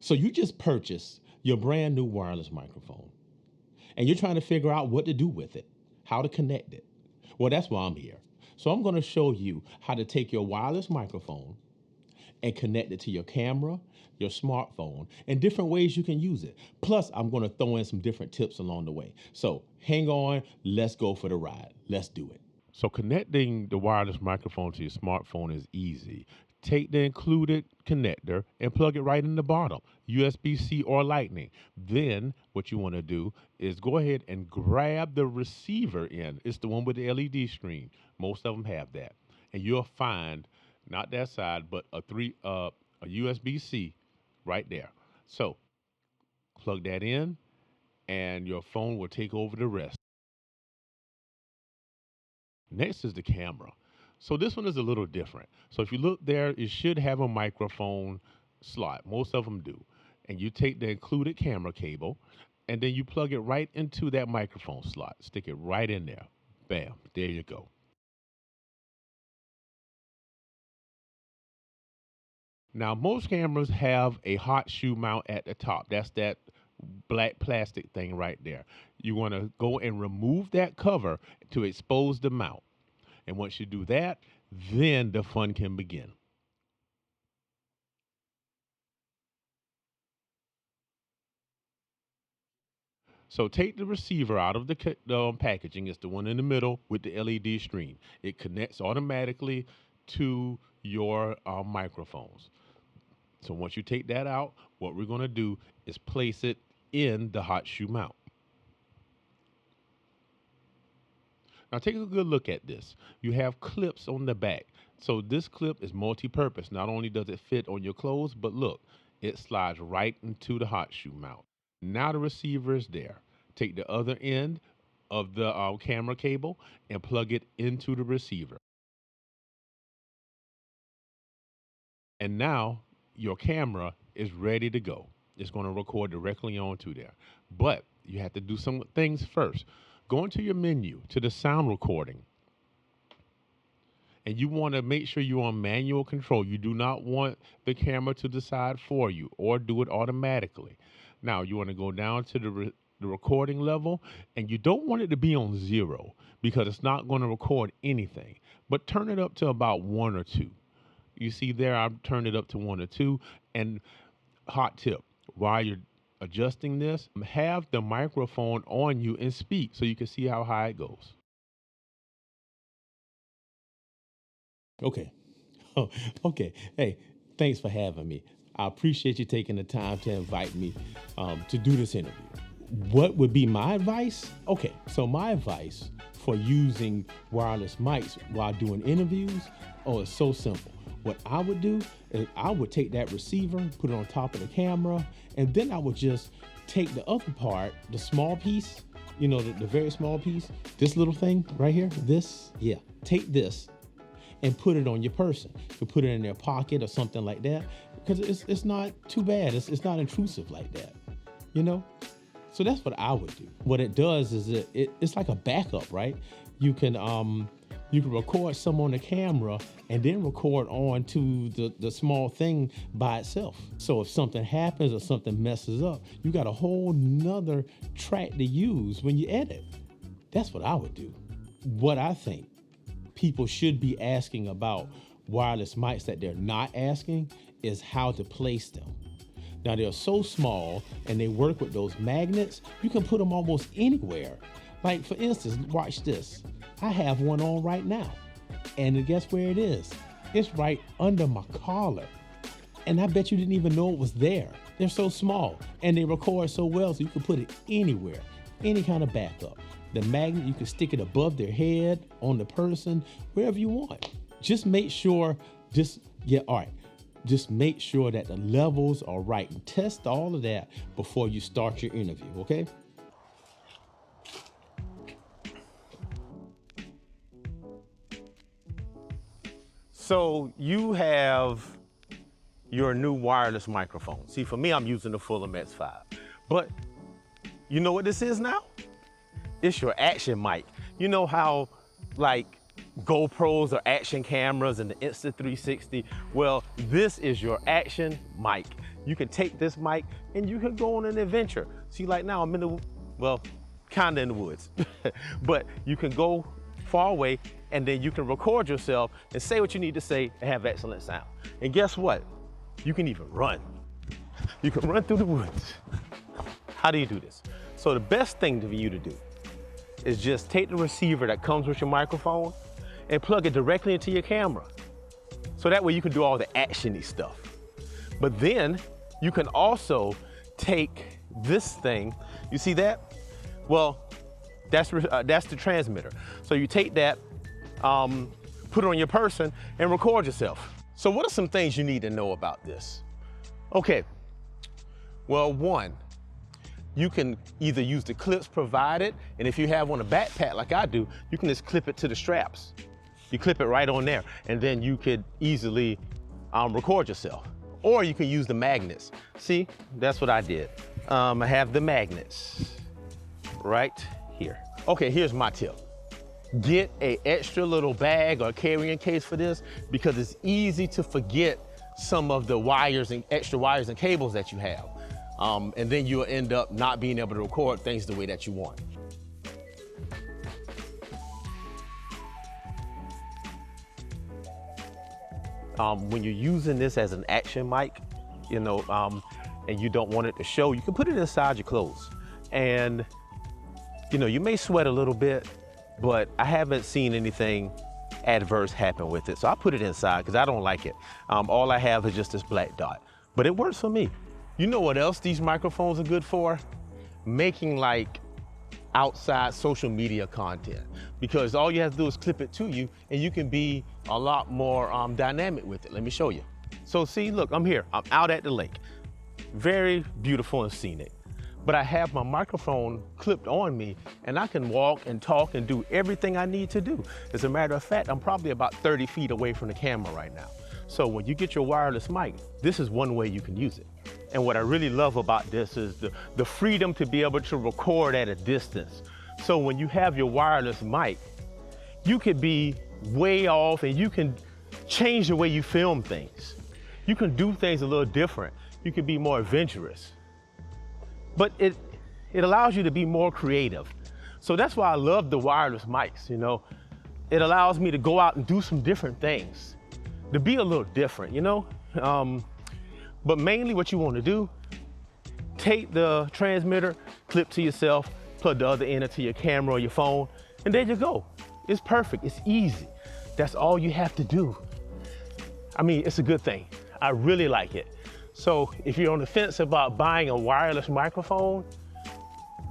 So you just purchased your brand new wireless microphone and you're trying to figure out what to do with it, how to connect it. Well, that's why I'm here. So I'm going to show you how to take your wireless microphone and connect it to your camera, your smartphone, and different ways you can use it. Plus, I'm going to throw in some different tips along the way. So hang on, let's go for the ride. Let's do it. So connecting the wireless microphone to your smartphone is easy. Take the included connector and plug it right in the bottom, USB-C or Lightning. Then what you want to do is go ahead and grab the receiver end. It's the one with the LED screen. Most of them have that. And you'll find not that side, but a USB-C right there. So plug that in and your phone will take over the rest. Next is the camera. So this one is a little different. So if you look there, it should have a microphone slot. Most of them do. And you take the included camera cable and then you plug it right into that microphone slot. Stick it right in there. Bam, there you go. Now, most cameras have a hot shoe mount at the top. That's that black plastic thing right there. You want to go and remove that cover to expose the mount. And once you do that, then the fun can begin. So take the receiver out of the packaging. It's the one in the middle with the LED screen. It connects automatically to your microphones. So once you take that out, what we're going to do is place it in the hot shoe mount. Now take a good look at this. You have clips on the back. So this clip is multi-purpose. Not only does it fit on your clothes, but look, it slides right into the hot shoe mount. Now the receiver is there. Take the other end of the camera cable and plug it into the receiver. And now your camera is ready to go. It's going to record directly onto there. But you have to do some things first. Go into your menu to the sound recording. And you want to make sure you're on manual control. You do not want the camera to decide for you or do it automatically. Now, you want to go down to the recording level, and you don't want it to be on 0 because it's not going to record anything. But turn it up to about 1 or 2. You see there, I've turned it up to 1 or 2. And hot tip, while you're adjusting this, have the microphone on you and speak so you can see how high it goes. Okay. Oh, okay. Hey, thanks for having me. I appreciate you taking the time to invite me to do this interview. What would be my advice? Okay, so my advice for using wireless mics while doing interviews, it's so simple. What I would do is I would take that receiver, put it on top of the camera, and then I would just take the other part, the small piece, the very small piece, this little thing right here, take this and put it on your person. You can put it in their pocket or something like that because it's not too bad. It's not intrusive like that, So that's what I would do. What it does is it's like a backup, right? You can record some on the camera and then record on to the small thing by itself. So if something happens or something messes up, you got a whole nother track to use when you edit. That's what I would do. What I think people should be asking about wireless mics that they're not asking is how to place them. Now they're so small and they work with those magnets, you can put them almost anywhere. Like for instance, watch this. I have one on right now. And guess where it is? It's right under my collar. And I bet you didn't even know it was there. They're so small and they record so well so you can put it anywhere, any kind of backup. The magnet, you can stick it above their head, on the person, wherever you want. Just make sure, just make sure that the levels are right and test all of that before you start your interview, okay? So you have your new wireless microphone. See, for me, I'm using the Fulaim X5. But you know what this is now? It's your action mic. You know how like GoPros are action cameras and the Insta360? Well, this is your action mic. you can take this mic and you can go on an adventure. See, like now I'm in the, well, kind of in the woods, but you can go far away and then you can record yourself and say what you need to say and have excellent sound. And guess what? You can even run. You can run through the woods. How do you do this? So the best thing for you to do is just take the receiver that comes with your microphone and plug it directly into your camera. So that way you can do all the actiony stuff. But then you can also take this thing, you see that? Well, that's the transmitter. So you take that, put it on your person and record yourself. So what are some things you need to know about this? Okay, well, one, you can either use the clips provided, and if you have on a backpack like I do, you can just clip it to the straps. You clip it right on there, and then you could easily record yourself. Or you can use the magnets. See, that's what I did. I have the magnets right here. Okay, here's my tip. Get an extra little bag or carrying case for this because it's easy to forget some of the wires and extra wires and cables that you have. And then you'll end up not being able to record things the way that you want. When you're using this as an action mic, and you don't want it to show, you can put it inside your clothes. And, you may sweat a little bit, but I haven't seen anything adverse happen with it. So I put it inside because I don't like it. All I have is just this black dot, but it works for me. You know what else these microphones are good for? Making like outside social media content, because all you have to do is clip it to you and you can be a lot more dynamic with it. Let me show you. So see, look, I'm here, I'm out at the lake. Very beautiful and scenic, but I have my microphone clipped on me and I can walk and talk and do everything I need to do. As a matter of fact, I'm probably about 30 feet away from the camera right now. So when you get your wireless mic, this is one way you can use it. And what I really love about this is the freedom to be able to record at a distance. So when you have your wireless mic, you could be way off and you can change the way you film things. You can do things a little different. You can be more adventurous. But it allows you to be more creative. So that's why I love the wireless mics, It allows me to go out and do some different things, to be a little different, But mainly what you want to do, take the transmitter, clip to yourself, plug the other end into your camera or your phone, and there you go. It's perfect, it's easy. That's all you have to do. I mean, it's a good thing. I really like it. So if you're on the fence about buying a wireless microphone,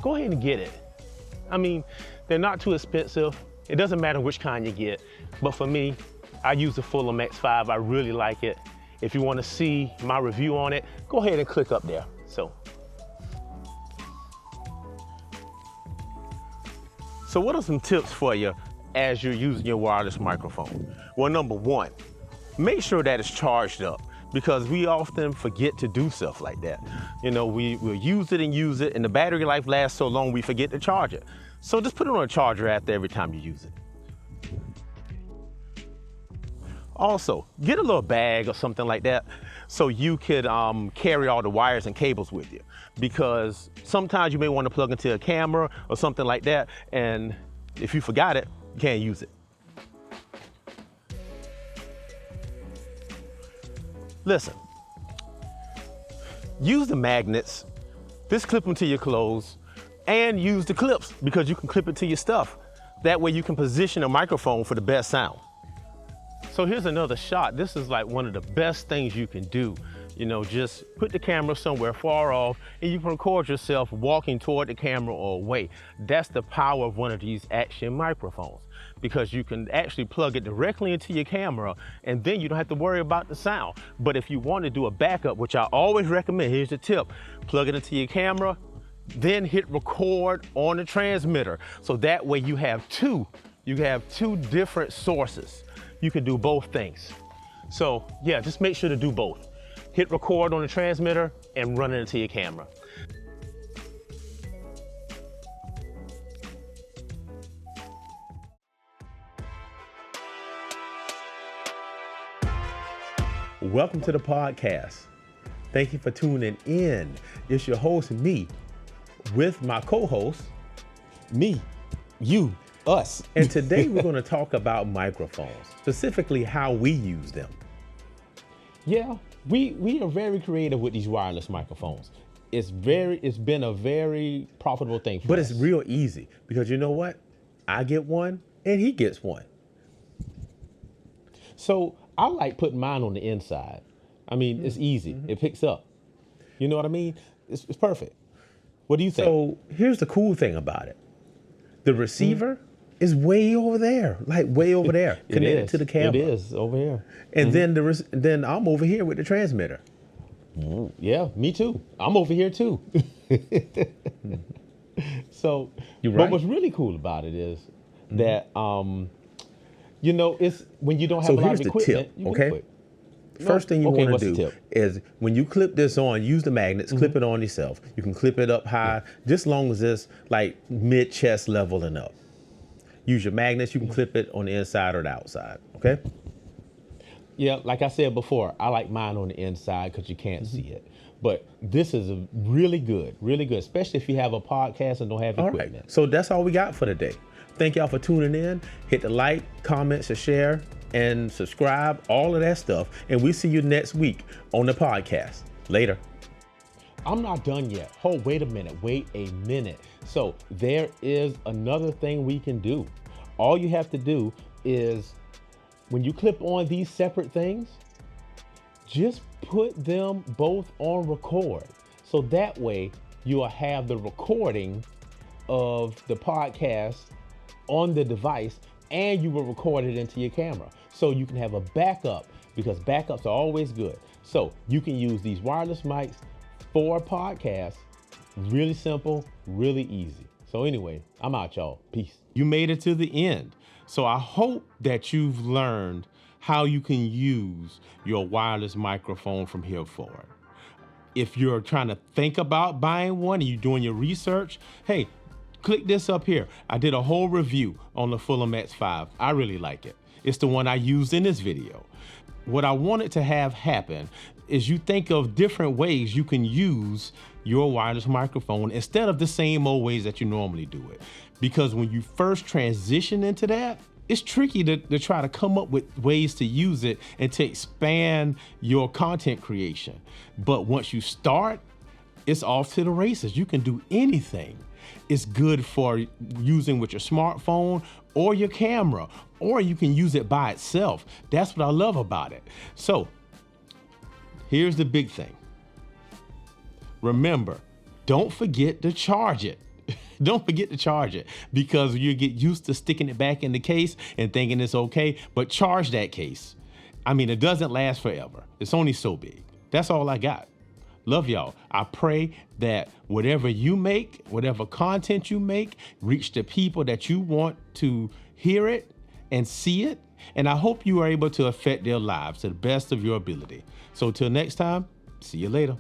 go ahead and get it. I mean, they're not too expensive. It doesn't matter which kind you get, but for me, I use the Fulaim X5, I really like it. If you want to see my review on it, go ahead and click up there. So what are some tips for you as you're using your wireless microphone? Well, number one, make sure that it's charged up because we often forget to do stuff like that. We'll use it, and the battery life lasts so long we forget to charge it. So just put it on a charger after every time you use it. Also, get a little bag or something like that so you could carry all the wires and cables with you, because sometimes you may want to plug into a camera or something like that, and if you forgot it, you can't use it. Listen, use the magnets, just clip them to your clothes, and use the clips because you can clip it to your stuff. That way you can position a microphone for the best sound. So here's another shot. This is like one of the best things you can do. Just put the camera somewhere far off and you can record yourself walking toward the camera or away. That's the power of one of these action microphones, because you can actually plug it directly into your camera and then you don't have to worry about the sound. But if you want to do a backup, which I always recommend, here's the tip, plug it into your camera, then hit record on the transmitter. So that way you have two different sources. You can do both things. So yeah, just make sure to do both. Hit record on the transmitter and run it into your camera. Welcome to the podcast. Thank you for tuning in. It's your host, me, with my co-host, Me, you, us. and today we're going to talk about microphones, specifically how we use them. Yeah, we are very creative with these wireless microphones. It's been a very profitable thing for But us. it's real easy because you know what? I get one and he gets one. So I like putting mine on the inside. I mean, it's easy. It picks up. You know what I mean? It's perfect. What do you think? So here's the cool thing about it. The receiver is way over there, connected to the camera. It is over here. And then I'm over here with the transmitter. Yeah, me too. I'm over here too. So, You're but right. what's really cool about it is that, it's when you don't have So a lot here's of the equipment. tip, You can okay? quit. First thing you Okay, want what's to the do tip? is when you clip this on, use the magnets, clip it on yourself. You can clip it up high, just long as it's like mid-chest level and up. Use your magnets, you can clip it on the inside or the outside, okay? Yeah, like I said before, I like mine on the inside because you can't see it. But this is really good, especially if you have a podcast and don't have All equipment. right, so that's all we got for today. Thank y'all for tuning in. Hit the like, comments, and share, and subscribe, all of that stuff. And we'll see you next week on the podcast. Later. I'm not done yet. Wait a minute. So there is another thing we can do. All you have to do is when you clip on these separate things, just put them both on record. So that way you will have the recording of the podcast on the device and you will record it into your camera. So you can have a backup because backups are always good. So you can use these wireless mics for podcasts. Really simple, really easy. So anyway, I'm out, y'all. Peace. You made it to the end. So I hope that you've learned how you can use your wireless microphone from here forward. If you're trying to think about buying one and you're doing your research, hey, click this up here. I did a whole review on the Fulaim X5. I really like it. It's the one I used in this video. What I wanted to have happen is you think of different ways you can use your wireless microphone instead of the same old ways that you normally do it. Because when you first transition into that, it's tricky to try to come up with ways to use it and to expand your content creation. But once you start, it's off to the races. You can do anything. It's good for using with your smartphone or your camera, or you can use it by itself. That's what I love about it. So here's the big thing. Remember, don't forget to charge it. Don't forget to charge it because you get used to sticking it back in the case and thinking it's okay, but charge that case. I mean, it doesn't last forever. It's only so big. That's all I got. Love y'all. I pray that whatever you make, whatever content you make, reach the people that you want to hear it and see it. And I hope you are able to affect their lives to the best of your ability. So till next time, see you later.